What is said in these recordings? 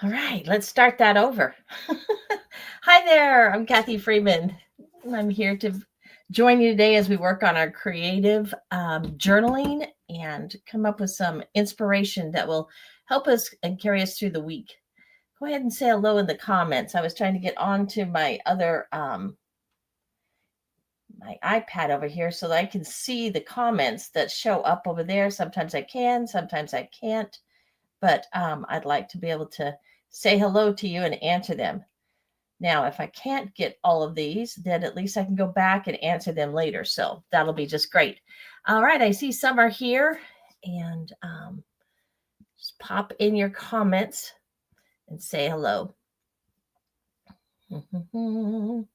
All right, let's start that over. Hi there, I'm Kathy Freeman. I'm here to join you today as we work on our creative journaling and come up with some inspiration that will help us and carry us through the week. Go ahead and say hello in the comments. I was trying to get onto my other my iPad over here so that I can see the comments that show up over there. Sometimes I can, sometimes I can't, but I'd like to be able to say hello to you and answer them. Now, if I can't get all of these, then at least I can go back and answer them later. So that'll be just great. All right, I see some are here, and just pop in your comments and say hello. All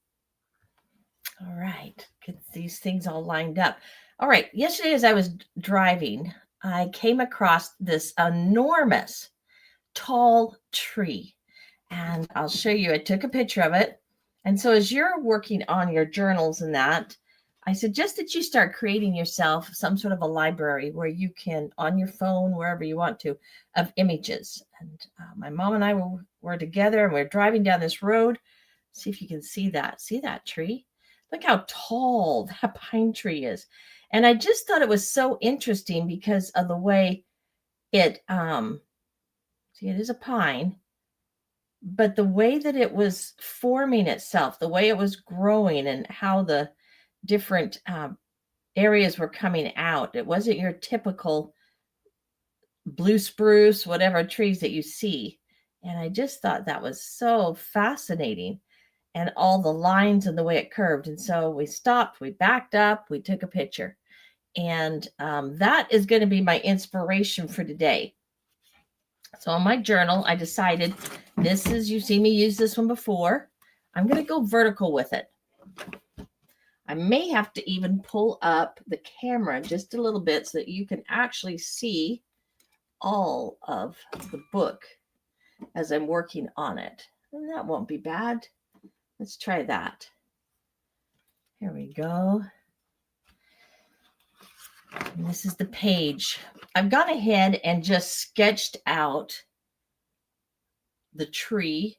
right, get these things all lined up. All right, yesterday as I was driving, I came across this enormous tall tree. And I'll show you. I took a picture of it. And so as you're working on your journals and that, I suggest that you start creating yourself some sort of a library where you can, on your phone, wherever you want to, of images. And my mom and I were together and we're driving down this road. See if you can see that. See that tree? Look how tall that pine tree is. And I just thought it was so interesting because of the way it, see, it is a pine, but the way that it was forming itself, the way it was growing, and how the different areas were coming out, it wasn't your typical blue spruce, whatever trees that you see. And I just thought that was so fascinating, and all the lines and the way it curved. And so we stopped, we backed up, we took a picture. And that is going to be my inspiration for today. So on my journal, I decided this is, you see me use this one before. I'm going to go vertical with it. I may have to even pull up the camera just a little bit so that you can actually see all of the book as I'm working on it. And that won't be bad. Let's try that. Here we go. And this is the page. I've gone ahead and just sketched out the tree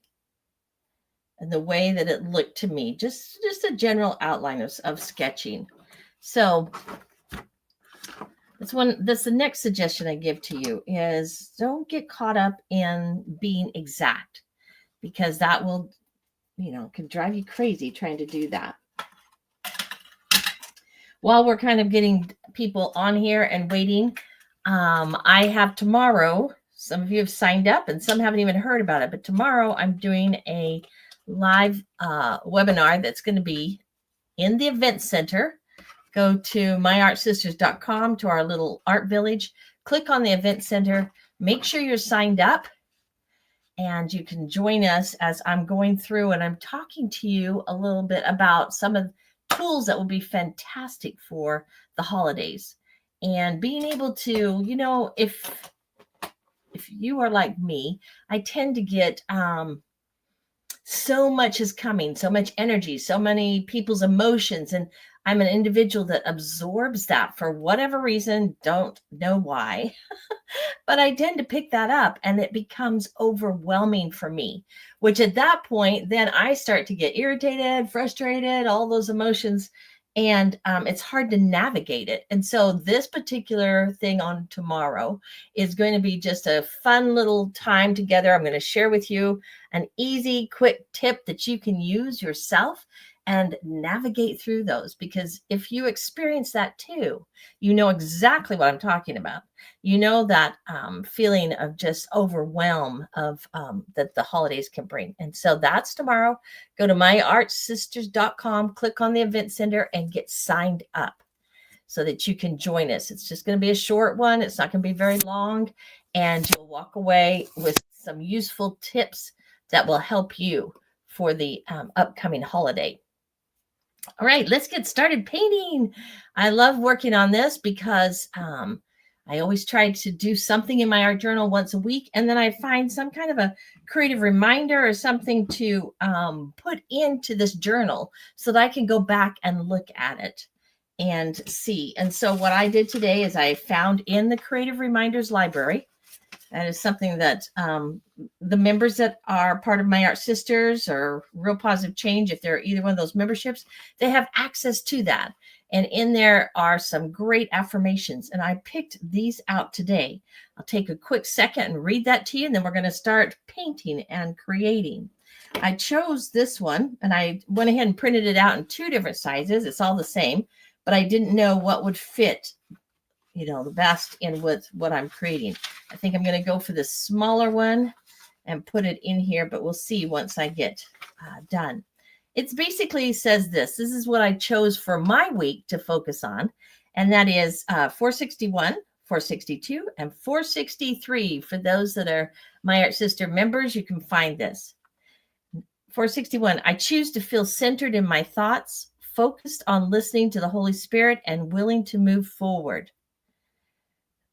and the way that it looked to me, just a general outline of sketching. So that's the next suggestion I give to you is don't get caught up in being exact, because that will, can drive you crazy trying to do that. While we're kind of getting people on here and waiting, I have tomorrow, some of you have signed up and some haven't even heard about it, but tomorrow I'm doing a live webinar that's going to be in the event center. Go to myartsisters.com, to our little art village, click on the event center, make sure you're signed up, and you can join us as I'm going through and I'm talking to you a little bit about some of the tools that will be fantastic for the holidays. And being able to, if you are like me, I tend to get so much is coming, so much energy, so many people's emotions. And I'm an individual that absorbs that for whatever reason, don't know why, but I tend to pick that up and it becomes overwhelming for me, which at that point, then I start to get irritated, frustrated, all those emotions. And it's hard to navigate it. And so this particular thing on tomorrow is going to be just a fun little time together. I'm going to share with you an easy, quick tip that you can use yourself and navigate through those. Because if you experience that too, you know exactly what I'm talking about. You know that feeling of just overwhelm of that the holidays can bring. And so that's tomorrow. Go to myartsisters.com, click on the event center and get signed up so that you can join us. It's just going to be a short one. It's not going to be very long. And you'll walk away with some useful tips that will help you for the upcoming holiday. All right, let's get started painting. I love working on this because I always try to do something in my art journal once a week, and then I find some kind of a creative reminder or something to put into this journal so that I can go back and look at it and see. And so what I did today is I found in the Creative Reminders library, That is something that the members that are part of My Art Sisters or Real Positive Change, if they're either one of those memberships, they have access to that. And in there are some great affirmations. And I picked these out today. I'll take a quick second and read that to you, and then we're going to start painting and creating. I chose this one, and I went ahead and printed it out in 2 different sizes. It's all the same, but I didn't know what would fit, the best in with what I'm creating. I think I'm going to go for the smaller one and put it in here, but we'll see once I get done. It basically says this is what I chose for my week to focus on. And that is 461, 462, and 463. For those that are My Art Sister members, you can find this. 461, I choose to feel centered in my thoughts, focused on listening to the Holy Spirit, and willing to move forward.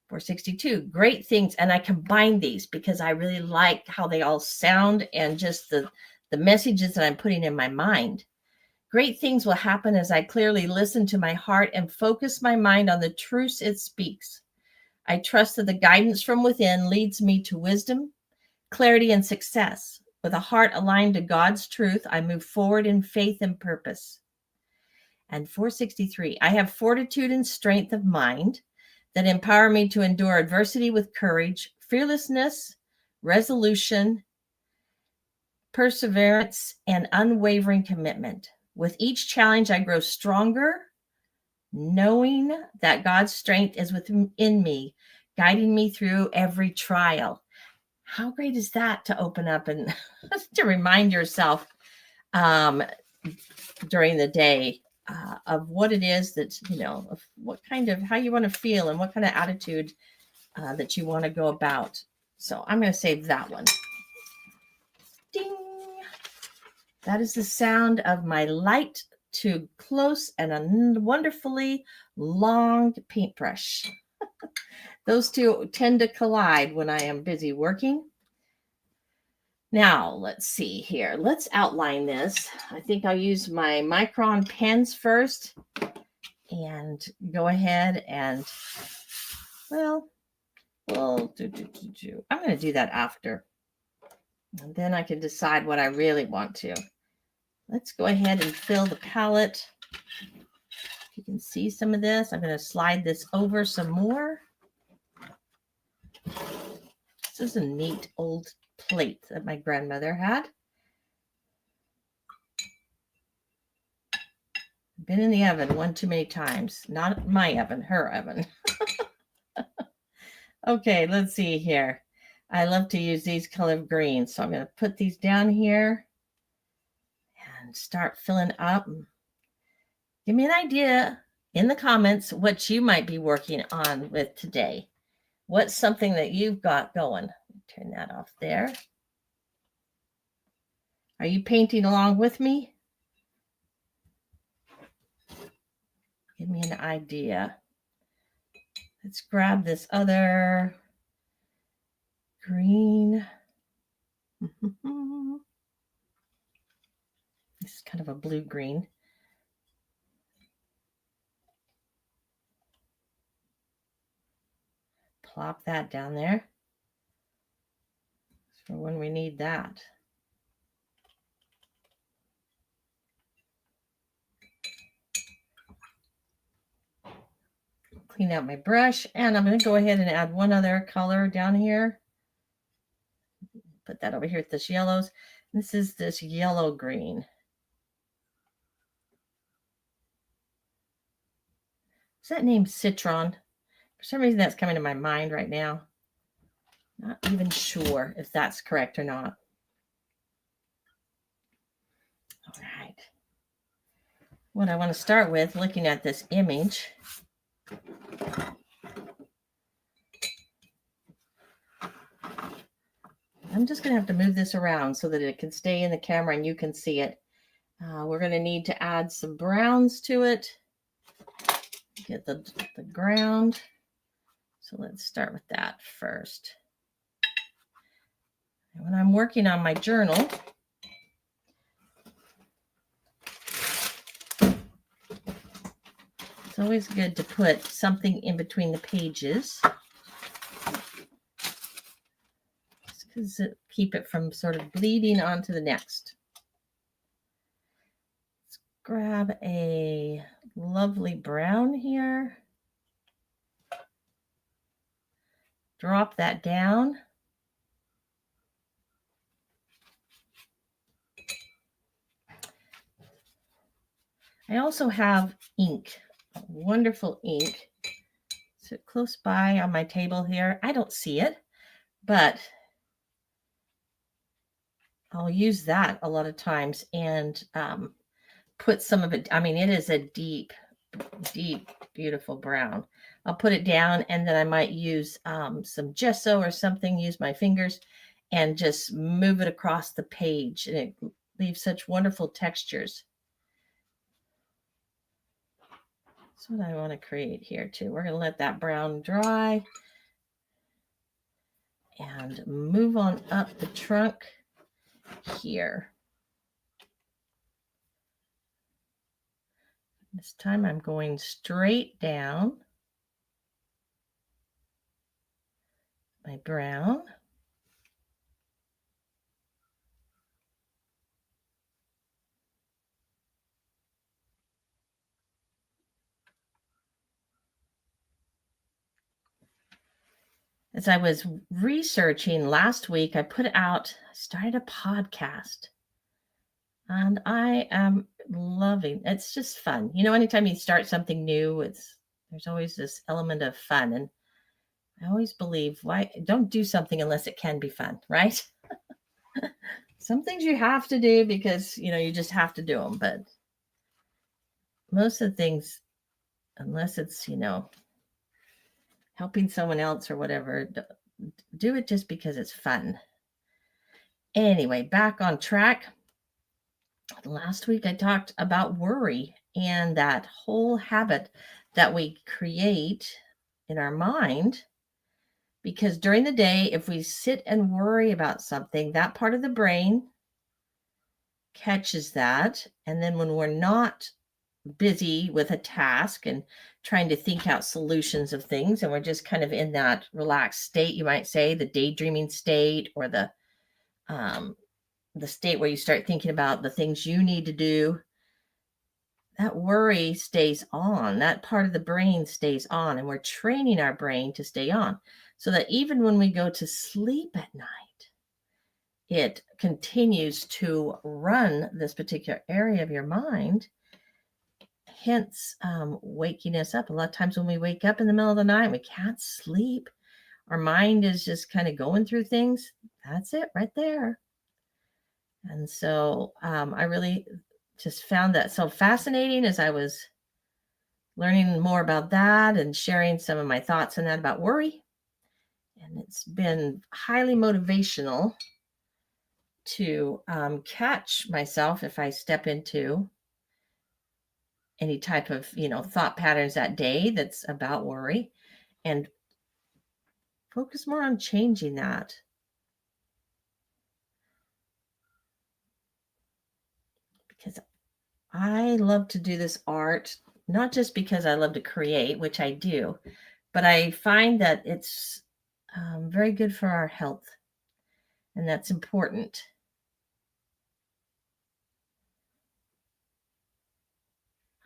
462, great things. And I combine these because I really like how they all sound and just the messages that I'm putting in my mind. Great things will happen as I clearly listen to my heart and focus my mind on the truths it speaks. I trust that the guidance from within leads me to wisdom, clarity, and success. With a heart aligned to God's truth, I move forward in faith and purpose. And 463, I have fortitude and strength of mind that empower me to endure adversity with courage, fearlessness, resolution, perseverance, and unwavering commitment. With each challenge, I grow stronger, knowing that God's strength is within me, guiding me through every trial. How great is that to open up and to remind yourself during the day of what it is that, of what kind of, how you want to feel and what kind of attitude that you want to go about. So I'm going to save that one. Ding. That is the sound of my light to close and a wonderfully long paintbrush. Those two tend to collide when I am busy working. Now, let's see here. Let's outline this. I think I'll use my Micron pens first and go ahead and, well, I'm going to do that after. And then I can decide what I really want to. Let's go ahead and fill the palette. You can see some of this. I'm going to slide this over some more. This is a neat old plate that my grandmother had. Been in the oven one too many times. Not my oven, her oven. Okay, let's see here. I love to use these colored greens. So I'm going to put these down here and start filling up. Give me an idea in the comments what you might be working on with today. What's something that you've got going? Turn that off there. Are you painting along with me? Give me an idea. Let's grab this other green. This is kind of a blue-green. Plop that down there for when we need that. Clean out my brush, and I'm going to go ahead and add one other color down here. Put that over here with this yellows. This is this yellow green. Is that named Citron? For some reason, that's coming to my mind right now. Not even sure if that's correct or not. All right. What I want to start with, looking at this image. I'm just going to have to move this around so that it can stay in the camera and you can see it. We're going to need to add some browns to it. Get the ground. So let's start with that first. And when I'm working on my journal, it's always good to put something in between the pages to keep it from sort of bleeding onto the next. Let's grab a lovely brown here. Drop that down. I also have ink, wonderful ink. So close by on my table here. I don't see it, but I'll use that a lot of times and put some of it. I mean, it is a deep, deep, beautiful brown. I'll put it down and then I might use some gesso or something, use my fingers and just move it across the page. And it leaves such wonderful textures. That's what I want to create here too. We're going to let that brown dry and move on up the trunk here. This time I'm going straight down my brown. As I was researching last week, I started a podcast. And I am loving it. It's just fun. You know, anytime you start something new, there's always this element of fun. And I always believe, why don't do something unless it can be fun, right? Some things you have to do because, you just have to do them. But most of the things, unless it's, helping someone else or whatever, do it just because it's fun. Anyway, back on track. Last week I talked about worry and that whole habit that we create in our mind. Because during the day, if we sit and worry about something, that part of the brain catches that. And then when we're not busy with a task and trying to think out solutions of things, and we're just kind of in that relaxed state, you might say, the daydreaming state, or the state where you start thinking about the things you need to do, that worry stays on. That part of the brain stays on, and we're training our brain to stay on so that even when we go to sleep at night, it continues to run this particular area of your mind, hence waking us up. A lot of times when we wake up in the middle of the night, we can't sleep. Our mind is just kind of going through things. That's it right there. And so I really just found that so fascinating as I was learning more about that and sharing some of my thoughts on that about worry. And it's been highly motivational to catch myself if I step into any type of, thought patterns that day that's about worry, and focus more on changing that. Because I love to do this art, not just because I love to create, which I do, but I find that it's very good for our health. And that's important.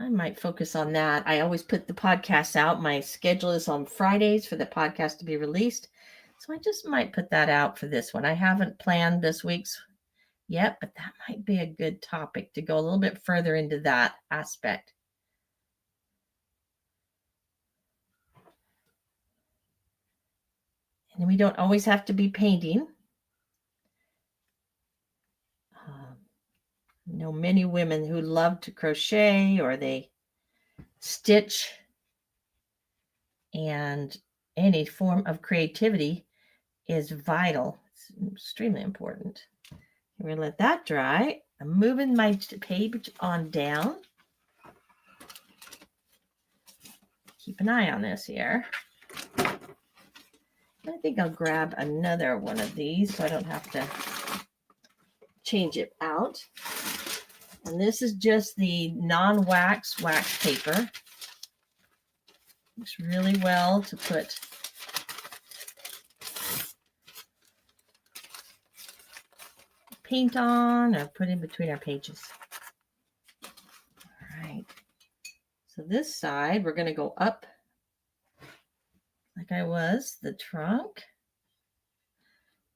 I might focus on that. I always put the podcasts out. My schedule is on Fridays for the podcast to be released. So I just might put that out for this one. I haven't planned this week's yet, but that might be a good topic to go a little bit further into that aspect. And we don't always have to be painting. I know many women who love to crochet or they stitch, and any form of creativity is vital. It's extremely important. We're going to let that dry. I'm moving my page on down. Keep an eye on this here. I think I'll grab another one of these so I don't have to change it out. And this is just the non-wax wax paper. Works really well to put paint on or put in between our pages. All right. So this side, we're going to go up like I was, the trunk.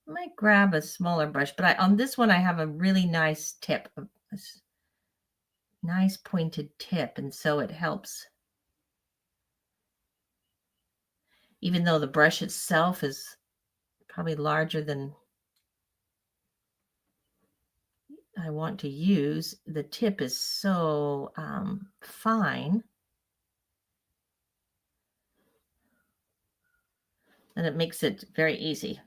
I might grab a smaller brush, but on this one, I have a really nice tip, a nice pointed tip, and so it helps. Even though the brush itself is probably larger than I want to use, the tip is so fine that it makes it very easy.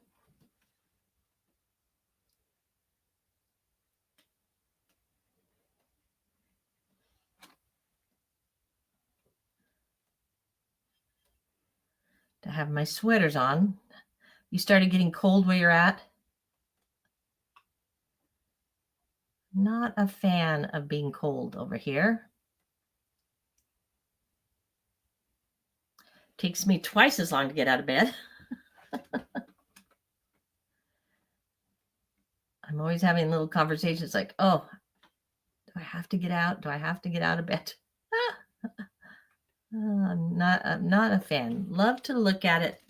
To have my sweaters on. You started getting cold where you're at? Not a fan of being cold over here. Takes me twice as long to get out of bed. I'm always having little conversations like, oh, do I have to get out? Do I have to get out of bed? I'm not a fan. Love to look at it.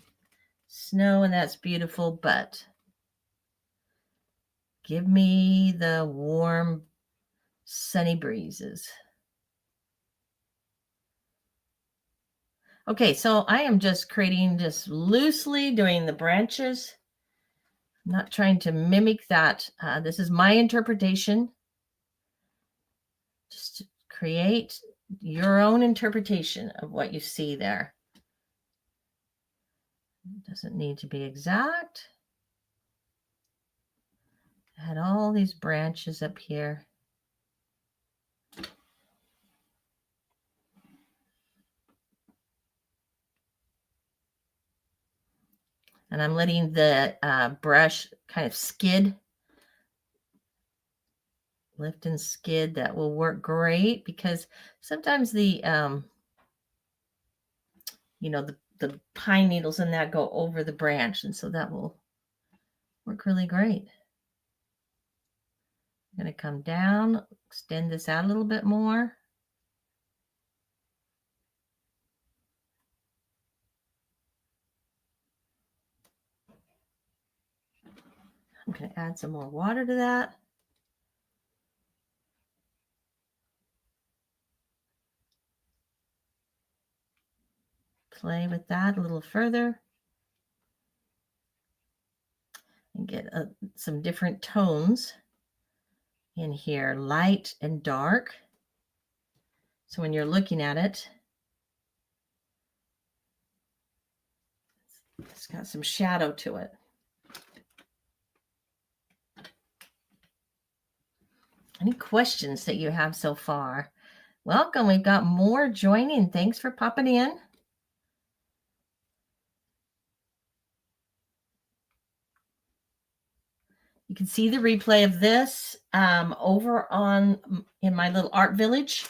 Snow, and that's beautiful, but give me the warm, sunny breezes. Okay, so I am just creating, just loosely doing the branches. I'm not trying to mimic that. This is my interpretation. Just to create your own interpretation of what you see there. It doesn't need to be exact. I had all these branches up here. And I'm letting the brush kind of skid, lift and skid. That will work great because sometimes the, the pine needles in that go over the branch. And so that will work really great. I'm going to come down, extend this out a little bit more. I'm going to add some more water to that. Play with that a little further. And get some different tones in here, light and dark. So when you're looking at it, it's got some shadow to it. Any questions that you have so far? Welcome. We've got more joining. Thanks for popping in. You can see the replay of this over in my little art village.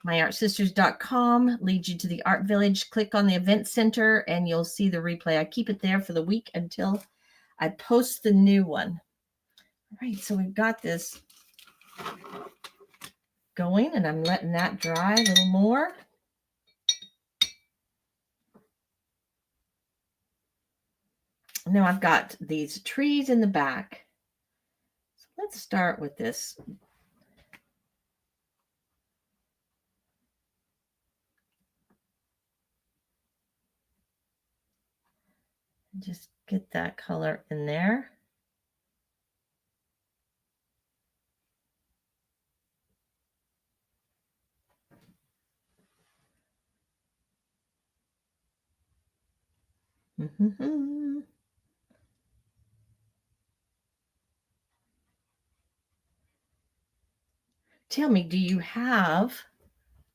myartsisters.com leads you to the art village. Click on the event center and you'll see the replay. I keep it there for the week until I post the new one. All right, so we've got this going and I'm letting that dry a little more. Now I've got these trees in the back. So let's start with this. Just get that color in there. Mm-hmm. Tell me, do you have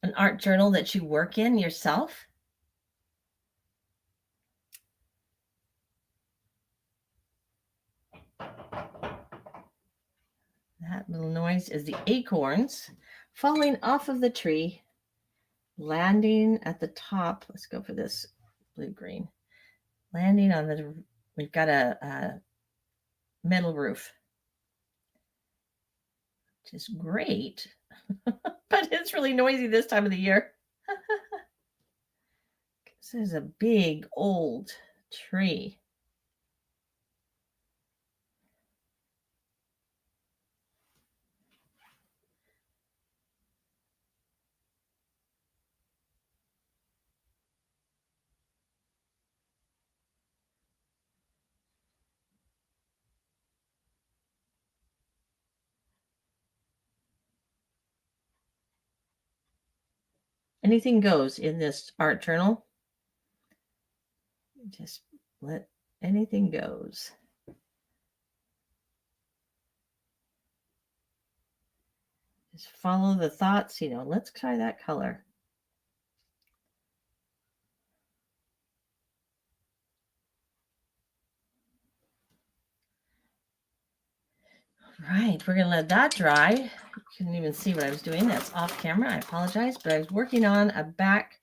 an art journal that you work in yourself? That little noise is the acorns falling off of the tree, landing at the top. Let's go for this blue-green. Landing on we've got a metal roof. which is great, but it's really noisy this time of the year. This is a big old tree. Anything goes in this art journal. Just let anything goes. Just follow the thoughts, let's try that color. Right, we're gonna let that dry. You couldn't even see what I was doing. That's off camera. I apologize, but I was working on a back.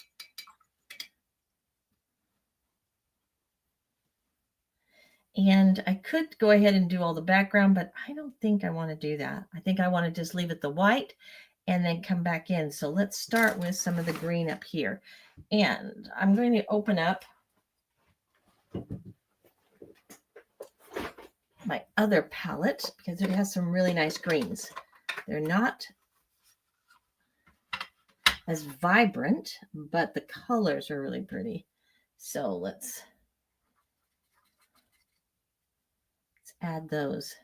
And I could go ahead and do all the background, but I don't think I want to do that. I think I want to just leave it the white and then come back in. So let's start with some of the green up here. And I'm going to open up my other palette because it has some really nice greens. They're not as vibrant, but the colors are really pretty. So let's add those.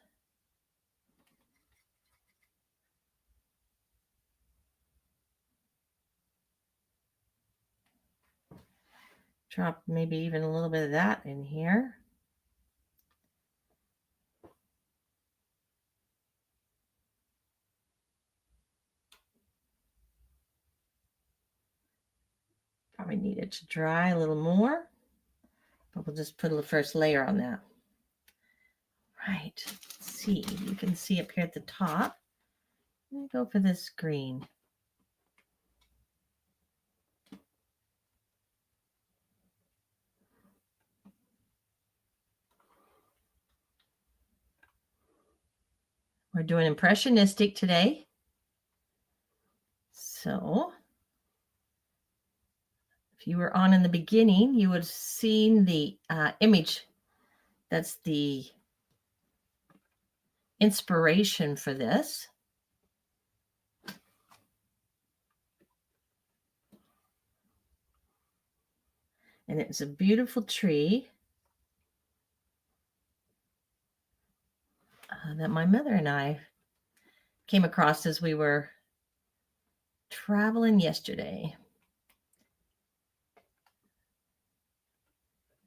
Drop maybe even a little bit of that in here. Probably need it to dry a little more, but we'll just put a first layer on that. Right, let's see, you can see up here at the top. Let me go for this green. We're doing impressionistic today. So if you were on in the beginning, you would have seen the image. That's the inspiration for this. And it's a beautiful tree that my mother and I came across as we were traveling yesterday.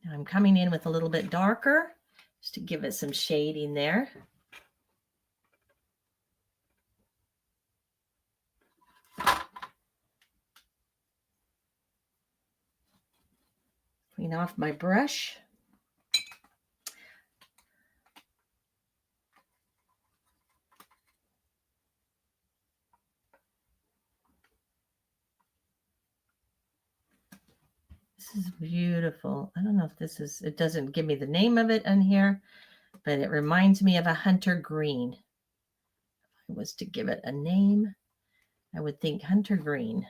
Now I'm coming in with a little bit darker just to give it some shading there. Clean off my brush. This is beautiful. I don't know if this is, it doesn't give me the name of it on here, but it reminds me of a hunter green. If I was to give it a name, I would think hunter green.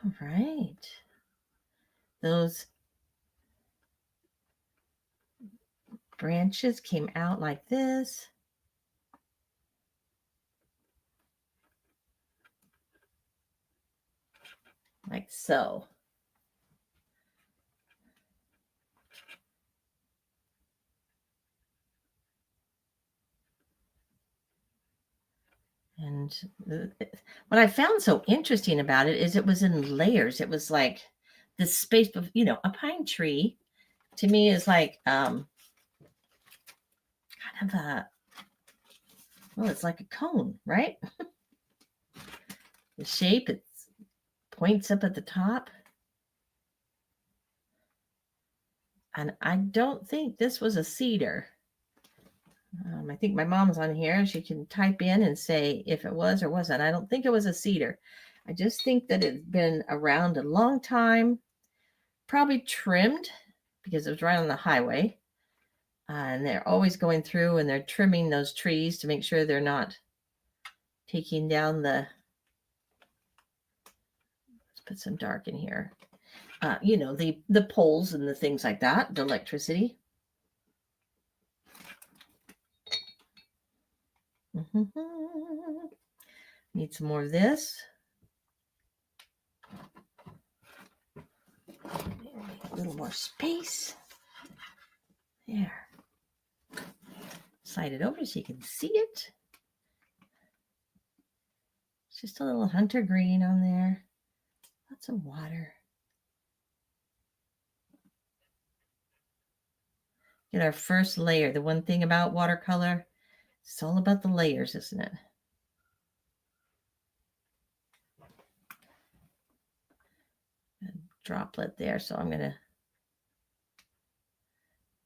All right. Those branches came out like this. Like so. And what I found so interesting about it is it was in layers. It was like this space of, a pine tree to me is like kind of it's like a cone, right? The shape, it points up at the top. And I don't think this was a cedar. I think my mom's on here and she can type in and say if it was or wasn't. I don't think it was a cedar. I just think that it's been around a long time, probably trimmed because it was right on the highway. And they're always going through and they're trimming those trees to make sure they're not taking down the, let's put some dark in here. The poles and the things like that, the electricity. Need some more of this. A little more space. There. Slide it over so you can see it. It's just a little hunter green on there. Lots of water. Get our first layer. The one thing about watercolor, it's all about the layers, isn't it? A droplet there, so I'm going to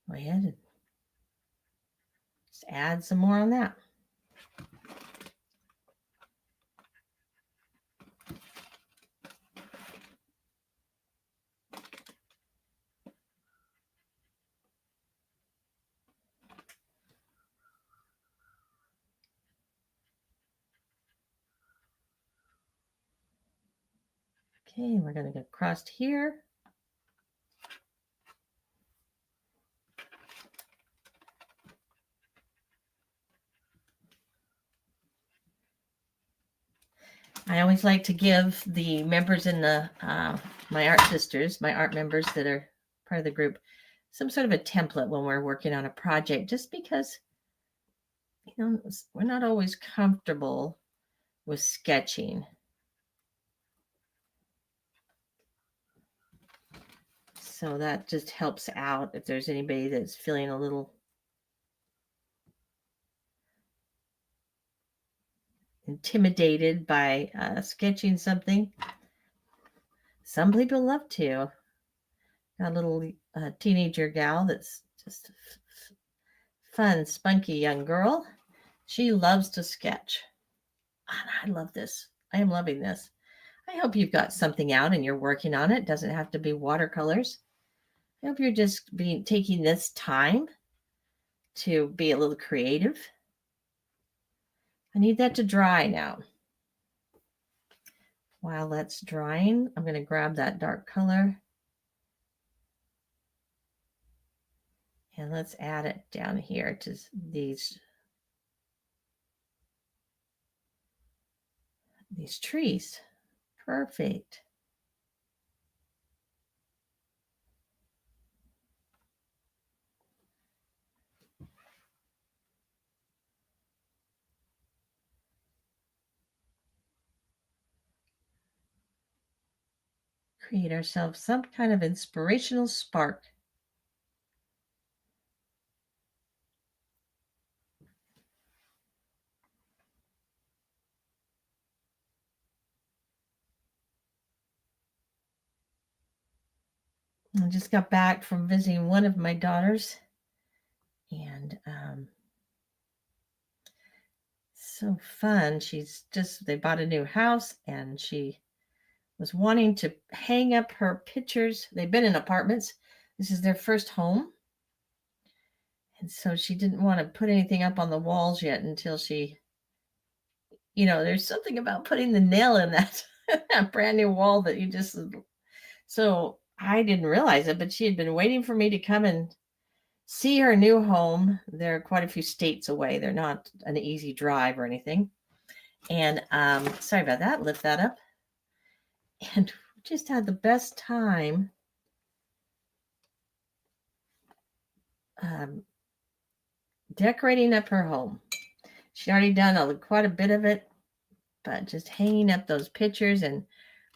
go ahead and just add some more on that. Okay, we're going to go across here. I always like to give the members in the my art sisters, my art members that are part of the group, some sort of a template when we're working on a project, just because, we're not always comfortable with sketching. So that just helps out if there's anybody that's feeling a little intimidated by sketching something. Some people love to. Got a little teenager gal that's just fun, spunky young girl. She loves to sketch. And I love this. I am loving this. I hope you've got something out and you're working on it. It doesn't have to be watercolors. I hope you're just taking this time to be a little creative. I need that to dry now. While that's drying, I'm going to grab that dark color. And let's add it down here to these trees. Perfect. Create ourselves some kind of inspirational spark. I just got back from visiting one of my daughters, and so fun. They bought a new house, and she was wanting to hang up her pictures. They've been in apartments. This is their first home. And so she didn't want to put anything up on the walls yet until she, there's something about putting the nail in that, that brand new wall that you just, so I didn't realize it, but she had been waiting for me to come and see her new home. They're quite a few states away. They're not an easy drive or anything. And sorry about that. Lift that up. And we just had the best time decorating up her home. She'd already done quite a bit of it, but just hanging up those pictures and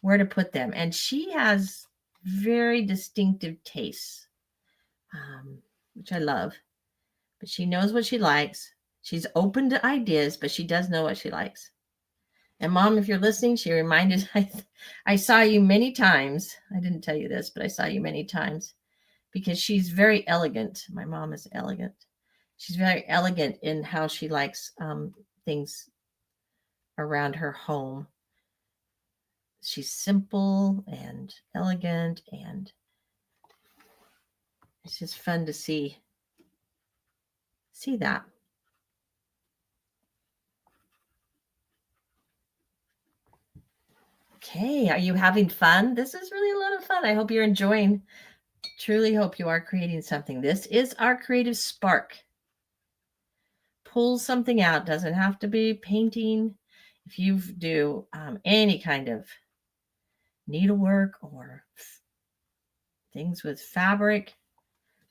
where to put them. And she has very distinctive tastes, which I love. But she knows what she likes. She's open to ideas, but she does know what she likes. And Mom, if you're listening, she reminded, I saw you many times. I didn't tell you this, but I saw you many times because she's very elegant. My mom is elegant. She's very elegant in how she likes things around her home. She's simple and elegant, and it's just fun to see that. Okay, are you having fun? This is really a lot of fun. I hope you're enjoying. Truly hope you are creating something. This is our creative spark. Pull something out. Doesn't have to be painting. If you do any kind of needlework or things with fabric,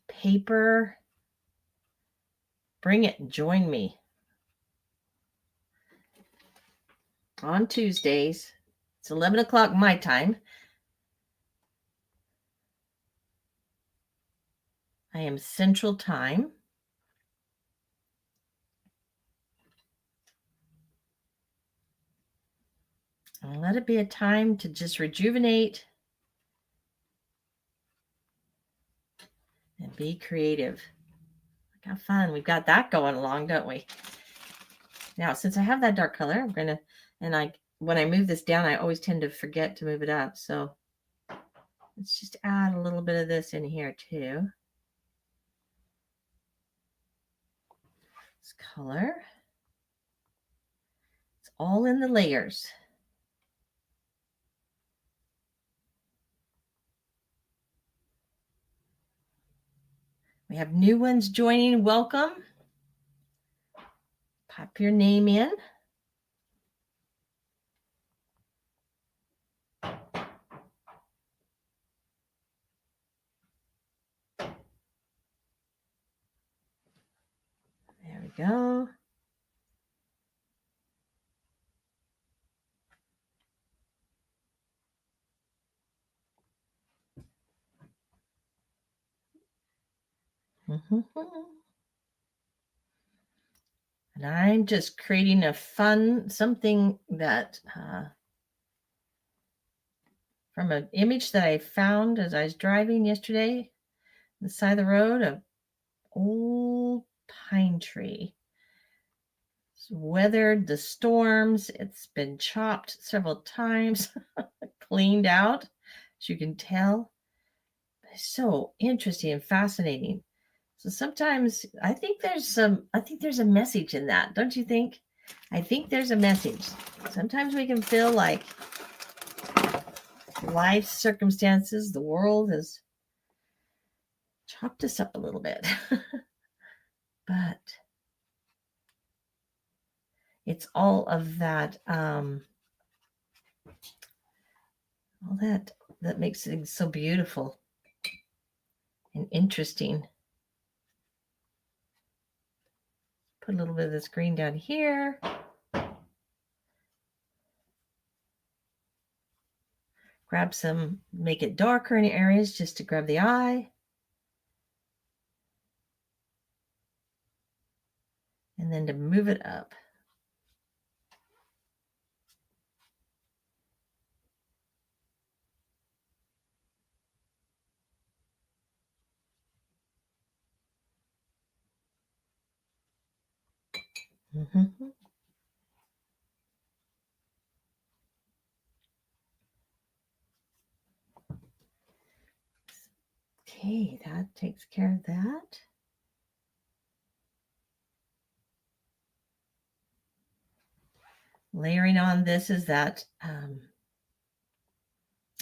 paper, bring it and join me on Tuesdays. It's 11 o'clock my time. I am Central Time. And let it be a time to just rejuvenate and be creative. Have fun. We've got that going along, don't we? Now, since I have that dark color, I'm going to, and when I move this down, I always tend to forget to move it up. So let's just add a little bit of this in here too. This color. It's all in the layers. We have new ones joining. Welcome. Pop your name in. There we go. And I'm just creating a fun, something that from an image that I found as I was driving yesterday on the side of the road, an old pine tree. It's weathered the storms. It's been chopped several times, cleaned out, as you can tell. It's so interesting and fascinating. So sometimes I think there's a message in that, don't you think? I think there's a message. Sometimes we can feel like life circumstances, the world has chopped us up a little bit. But it's all of that, all that makes things so beautiful and interesting. Put a little bit of this green down here. Grab some, make it darker in areas just to grab the eye. And then to move it up. Okay, that takes care of that. Layering on this is that,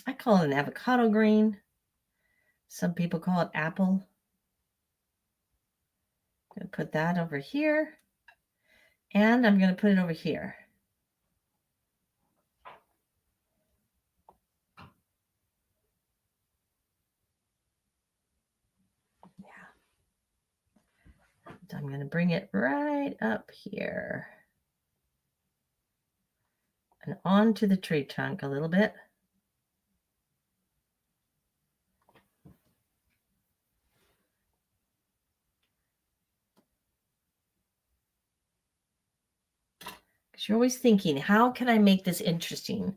I call it an avocado green. Some people call it apple. I'm going to put that over here. And I'm going to put it over here. Yeah. I'm going to bring it right up here. And onto the tree trunk a little bit. Because you're always thinking, how can I make this interesting?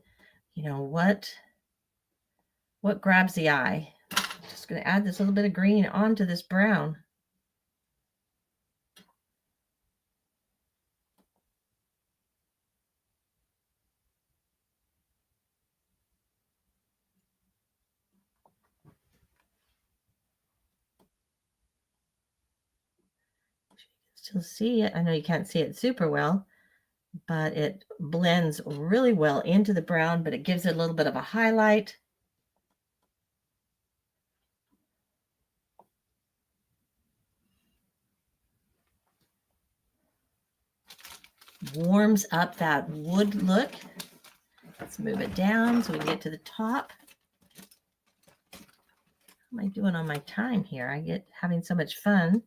You know, what grabs the eye? Just going to add this little bit of green onto this brown. Still see it. I know you can't see it super well, but it blends really well into the brown, but it gives it a little bit of a highlight. Warms up that wood look. Let's move it down so we can get to the top. What am I doing on my time here? I get having so much fun.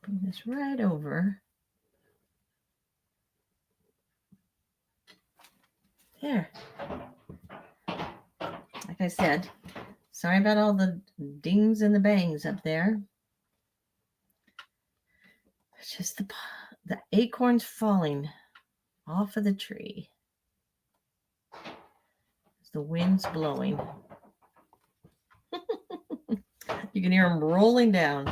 Bring this right over. There. Like I said, sorry about all the dings and the bangs up there. It's just the acorns falling off of the tree. The wind's blowing. You can hear them rolling down.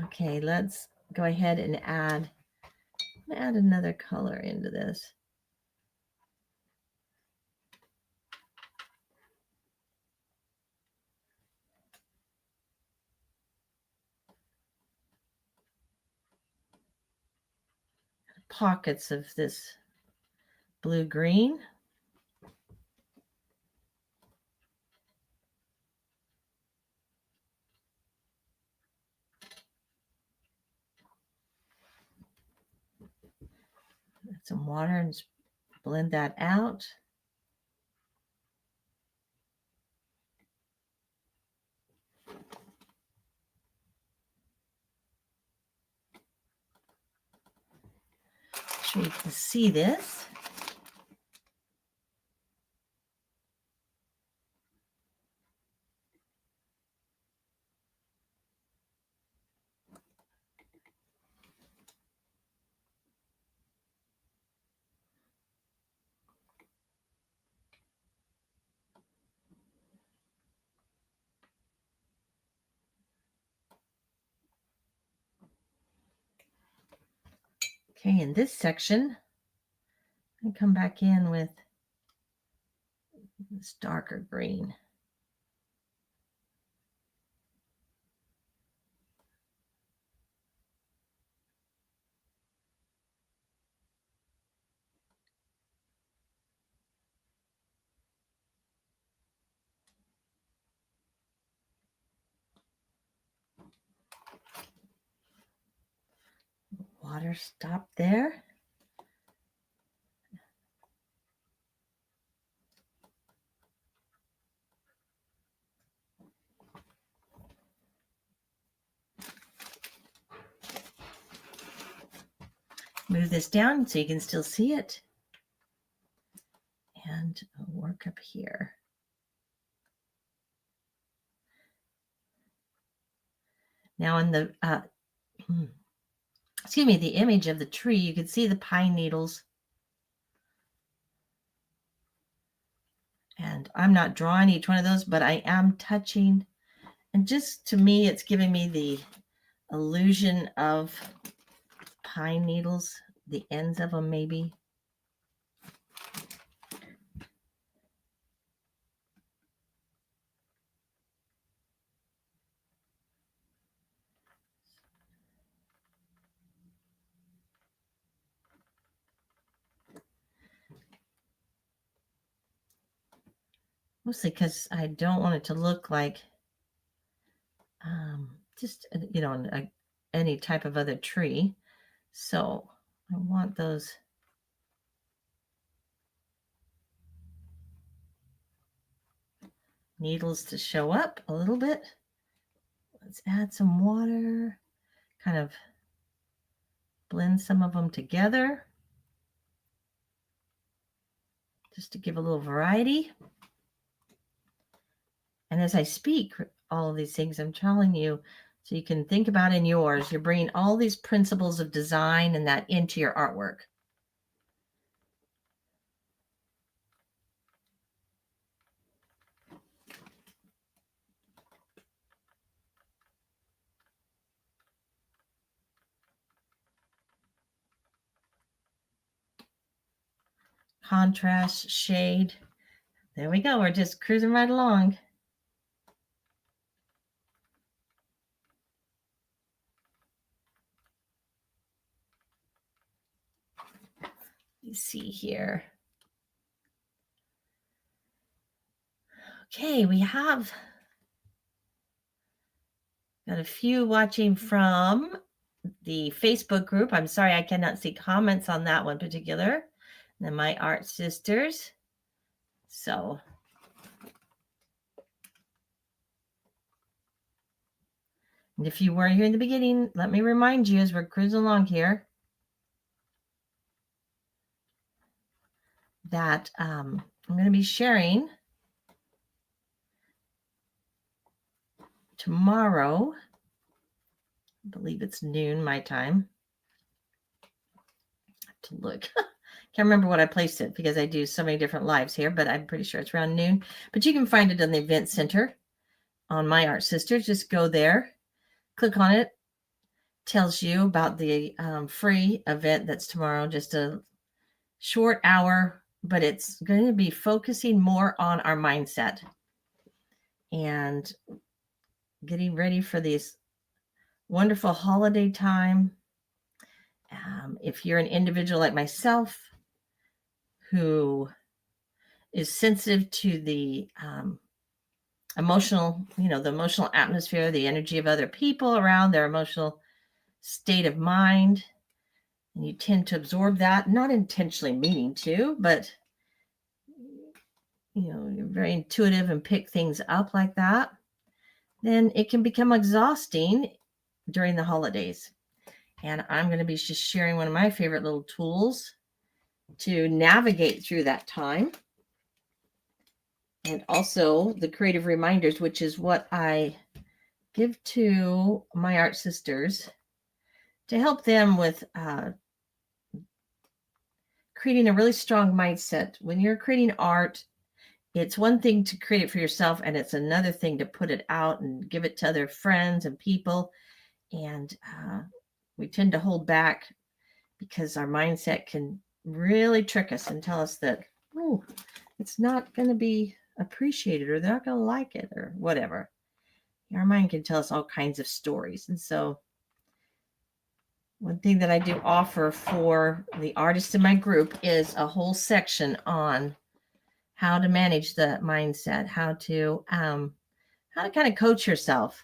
Okay, let's go ahead and add another color into this. Pockets of this blue-green. Add some water and blend that out. So you can see this. Okay, in this section, I come back in with this darker green. Water stop there. Move this down so you can still see it. And work up here. Now in the, excuse me, the image of the tree, you can see the pine needles. And I'm not drawing each one of those, but I am touching. And just to me, it's giving me the illusion of pine needles, the ends of them maybe. Mostly because I don't want it to look like just, you know, any type of other tree. So I want those needles to show up a little bit. Let's add some water, kind of blend some of them together just to give a little variety. And as I speak all of these things, I'm telling you, So you can think about in yours, you're bringing all these principles of design and that into your artwork. Contrast, shade. There we go. We're just cruising right along. Let's see here. Okay, we have got a few watching from the Facebook group. I'm sorry I cannot see comments on that one particular. And then my art sisters. So and if you weren't here in the beginning, let me remind you as we're cruising along here that I'm going to be sharing tomorrow. I believe it's noon my time. I have to look. Can't remember what I placed it because I do so many different lives here, but I'm pretty sure it's around noon. But you can find it on the event center on My Art Sisters. Just go there, click on it. Tells you about the free event that's tomorrow, just a short hour, but it's going to be focusing more on our mindset and getting ready for this wonderful holiday time. If you're an individual like myself who is sensitive to the emotional, the emotional atmosphere, the energy of other people around, their emotional state of mind, and you tend to absorb that, not intentionally meaning to, but you're very intuitive and pick things up like that, then it can become exhausting during the holidays. And I'm going to be just sharing one of my favorite little tools to navigate through that time. And also the creative reminders, which is what I give to my art sisters to help them with creating a really strong mindset. When you're creating art, it's one thing to create it for yourself, and it's another thing to put it out and give it to other friends and people. And we tend to hold back because our mindset can really trick us and tell us that, oh, it's not going to be appreciated, or they're not going to like it, or whatever. Our mind can tell us all kinds of stories. And so one thing that I do offer for the artists in my group is a whole section on how to manage the mindset, how to kind of coach yourself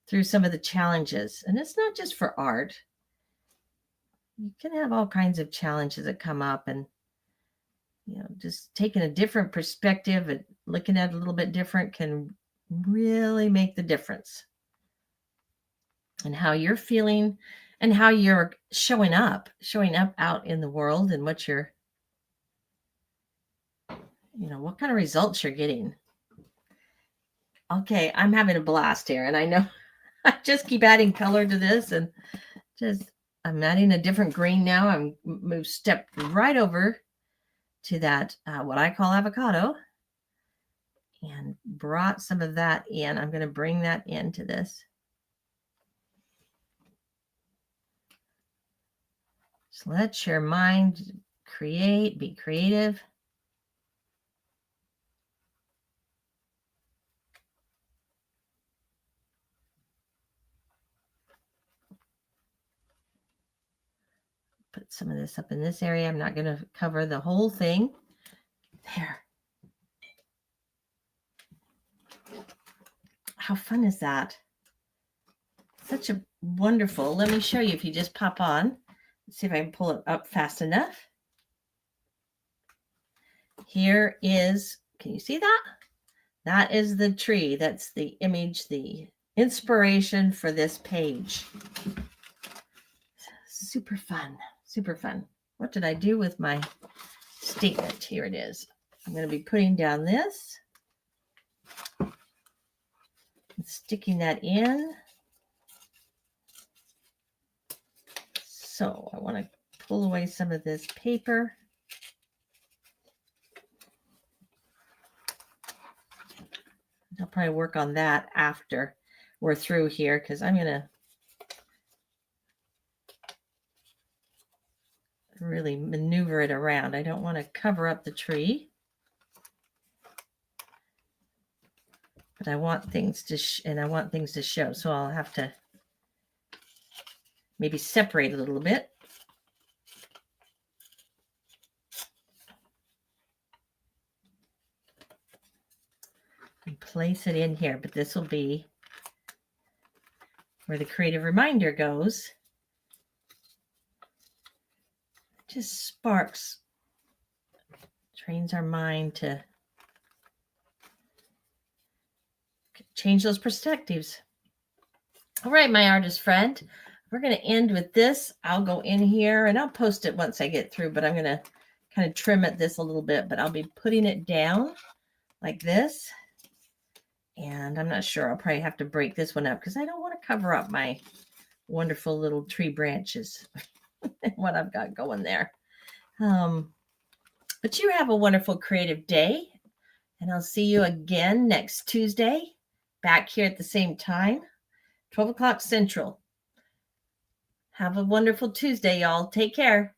through some of the challenges. And it's not just for art. You can have all kinds of challenges that come up, and just taking a different perspective and looking at it a little bit different can really make the difference in how you're feeling and how you're showing up out in the world, and what you're, what kind of results you're getting. Okay, I'm having a blast here, and I know I just keep adding color to this, and I'm adding a different green now. I'm stepped right over to that, what I call avocado, and brought some of that in. I'm going to bring that into this. So let your mind be creative. Put some of this up in this area. I'm not going to cover the whole thing. There. How fun is that? Such a wonderful. Let me show you if you just pop on. Let's see if I can pull it up fast enough. Here is, can you see that? That is the tree. That's the image, the inspiration for this page. Super fun. Super fun. What did I do with my statement? Here it is. I'm going to be putting down this, and sticking that in. So I want to pull away some of this paper. I'll probably work on that after we're through here because I'm going to really maneuver it around. I don't want to cover up the tree, but I want things to show. So I'll have to maybe separate a little bit. And place it in here, but this will be where the creative reminder goes. It just sparks, trains our mind to change those perspectives. All right, my artist friend, we're going to end with this. I'll go in here and I'll post it once I get through, but I'm going to kind of trim at this a little bit, but I'll be putting it down like this. And I'm not sure. I'll probably have to break this one up because I don't want to cover up my wonderful little tree branches and what I've got going there. But you have a wonderful creative day. And I'll see you again next Tuesday, back here at the same time, 12 o'clock Central. Have a wonderful Tuesday, y'all. Take care.